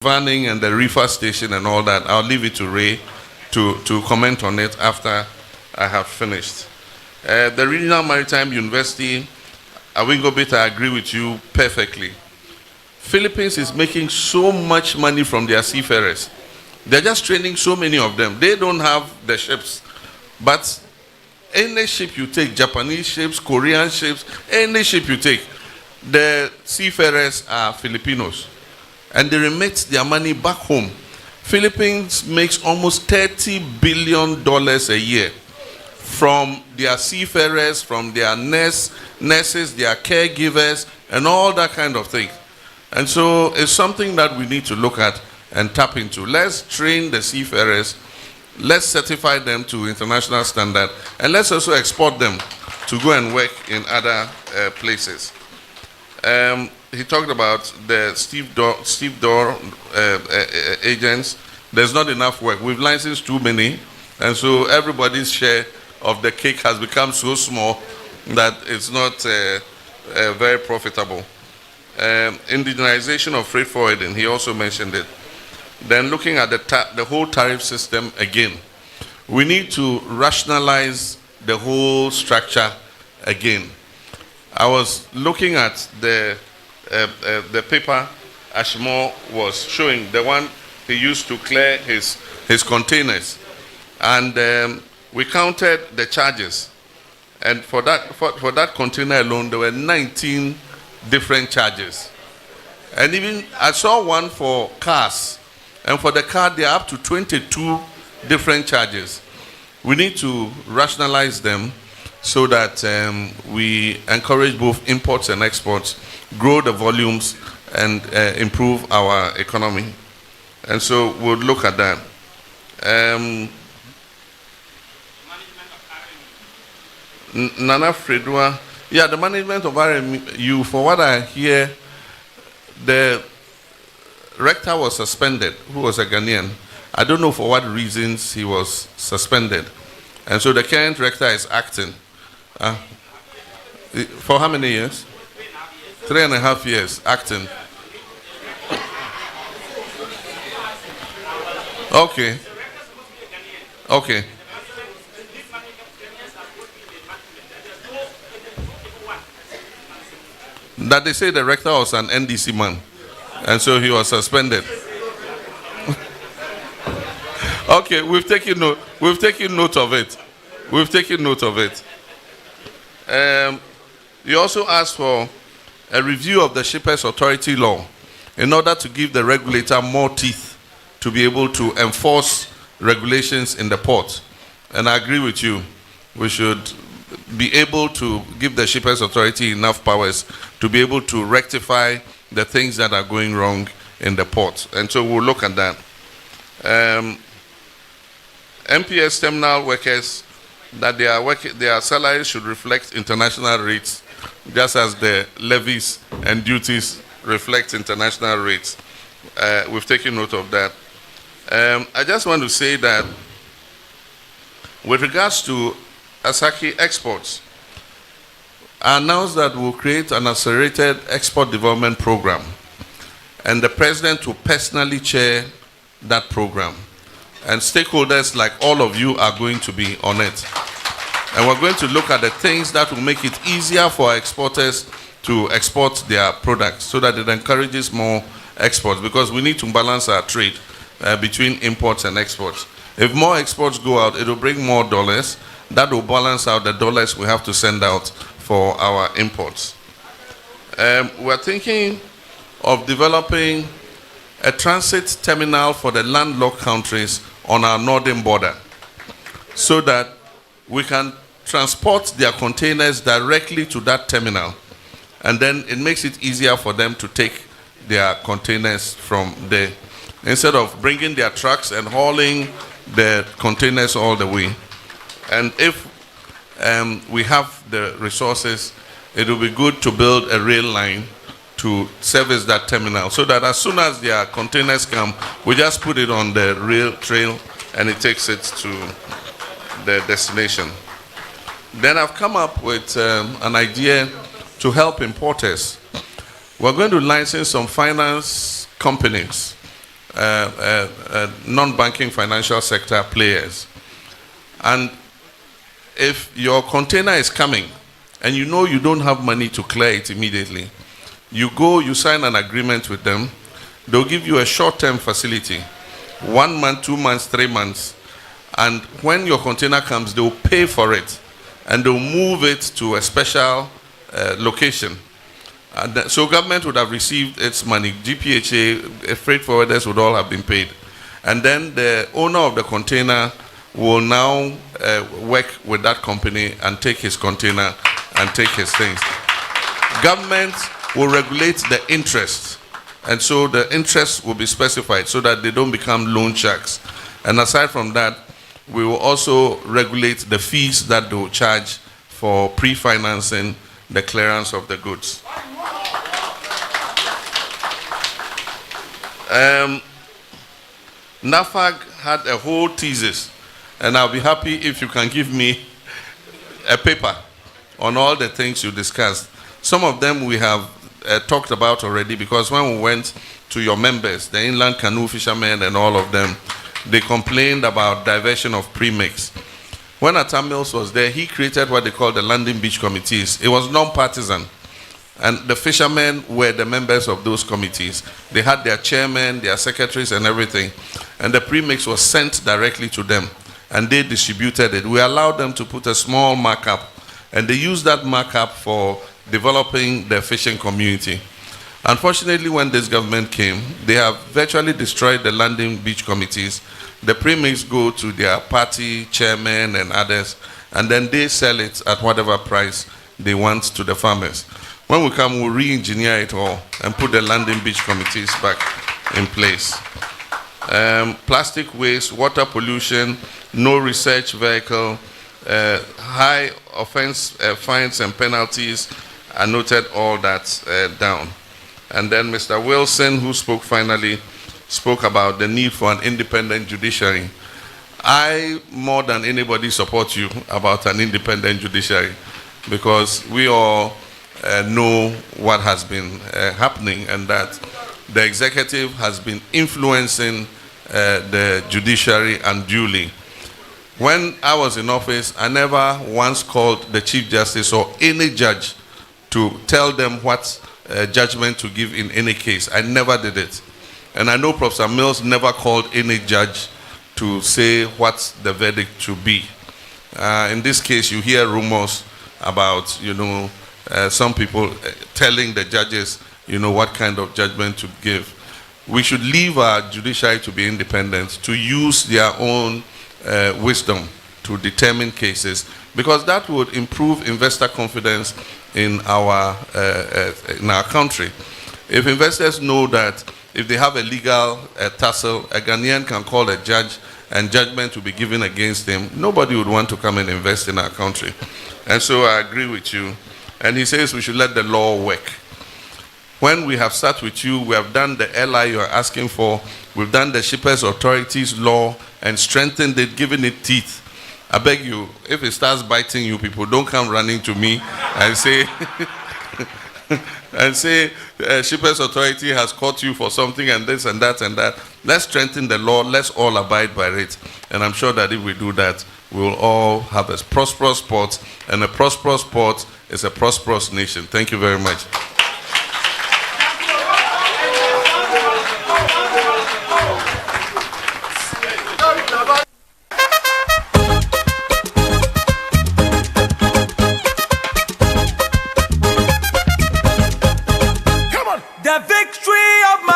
vanning and the reefer station and all that, I'll leave it to Ray to comment on it after I have finished. The Regional Maritime University, Awingobit, I agree with you perfectly. Philippines is making so much money from their seafarers. They're just training so many of them. They don't have the ships. But any ship you take, Japanese ships, Korean ships, any ship you take, the seafarers are Filipinos. And they remit their money back home. Philippines makes almost $30 billion a year from their seafarers, from their nurses, their caregivers, and all that kind of thing. And so it's something that we need to look at and tap into. Let's train the seafarers, let's certify them to international standard, and let's also export them to go and work in other places. He talked about the stevedore agents. There's not enough work. We've licensed too many, and so everybody's share of the cake has become so small that it's not very profitable. Indigenization of freight forwarding, he also mentioned it. Then looking at the whole tariff system again, we need to rationalize the whole structure again. I was looking at the paper Ashmore was showing, the one he used to clear his containers, and we counted the charges, and for that container alone there were 19 different charges. And even I saw one for cars, and for the car they are up to 22 different charges. We need to rationalize them so that we encourage both imports and exports, grow the volumes, and improve our economy. And so we'll look at that. Nana Fredua, yeah, the management of RMU, for what I hear, the rector was suspended, who was a Ghanaian. I don't know for what reasons he was suspended. And so the current rector is acting. For how many years? 3.5 years acting. Okay. Okay. That they say the rector was an NDC man, and so he was suspended. Okay, we've taken note of it. We've taken note of it. You also asked for a review of the Shippers Authority law in order to give the regulator more teeth to be able to enforce regulations in the port. And I agree with you. We should be able to give the Shippers Authority enough powers to be able to rectify the things that are going wrong in the port. And so we'll look at that. MPS terminal workers, that their salaries should reflect international rates, just as the levies and duties reflect international rates. We've taken note of that. I just want to say that with regards to Asaki exports, I announced that we'll create an accelerated export development program, and the president will personally chair that program. And stakeholders like all of you are going to be on it. And we're going to look at the things that will make it easier for exporters to export their products so that it encourages more exports, because we need to balance our trade between imports and exports. If more exports go out, it will bring more dollars. That will balance out the dollars we have to send out for our imports. We're thinking of developing a transit terminal for the landlocked countries on our northern border, so that we can transport their containers directly to that terminal, and then it makes it easier for them to take their containers from there, instead of bringing their trucks and hauling the containers all the way. And if we have the resources, it will be good to build a rail line to service that terminal, so that as soon as their containers come, we just put it on the rail trail and it takes it to the destination. Then I've come up with an idea to help importers. We're going to license some finance companies non-banking financial sector players. And if your container is coming and you know you don't have money to clear it immediately, you go, you sign an agreement with them. They'll give you a short-term facility, 1 month, 2 months, 3 months. And when your container comes, they'll pay for it and they'll move it to a special location. And so government would have received its money. GPHA, freight forwarders would all have been paid. And then the owner of the container will now work with that company and take his container and take his things. Government will regulate the interest. And so the interest will be specified so that they don't become loan sharks. And aside from that, we will also regulate the fees that they will charge for pre-financing the clearance of the goods. NAFAG had a whole thesis, and I'll be happy if you can give me a paper on all the things you discussed. Some of them we have talked about already, because when we went to your members, the inland canoe fishermen and all of them, they complained about diversion of premix. When Atta Mills was there, he created what they call the landing beach committees. It was non-partisan. And the fishermen were the members of those committees. They had their chairmen, their secretaries and everything. And the premix was sent directly to them. And they distributed it. We allowed them to put a small markup. And they used that markup for developing the fishing community. Unfortunately, when this government came, they have virtually destroyed the landing beach committees. The premix go to their party chairmen and others, and then they sell it at whatever price they want to the farmers. When we come, we'll re-engineer it all and put the landing beach committees back in place. Plastic waste, water pollution, no research vehicle, high offense fines and penalties. I noted all that down. And then Mr. Wilson, who spoke finally, spoke about the need for an independent judiciary. I, more than anybody, support you about an independent judiciary, because we all know what has been happening, and that the executive has been influencing the judiciary unduly. When I was in office, I never once called the Chief Justice or any judge to tell them what judgment to give in any case. I never did it. And I know Professor Mills never called any judge to say what the verdict should be. In this case, you hear rumors about, some people telling the judges, what kind of judgment to give. We should leave our judiciary to be independent, to use their own wisdom to determine cases, because that would improve investor confidence in our country. If investors know that if they have a legal tussle, a Ghanaian can call a judge and judgment will be given against him, nobody would want to come and invest in our country. And so I agree with you. And he says we should let the law work. When we have sat with you, we have done the LI you are asking for, we've done the Shippers Authorities law and strengthened it, given it teeth. I beg you, if it starts biting you people, don't come running to me and say, Shippers Authority has caught you for something and this and that and that. Let's strengthen the law. Let's all abide by it. And I'm sure that if we do that, we will all have a prosperous port, and a prosperous port is a prosperous nation. Thank you very much. The victory of my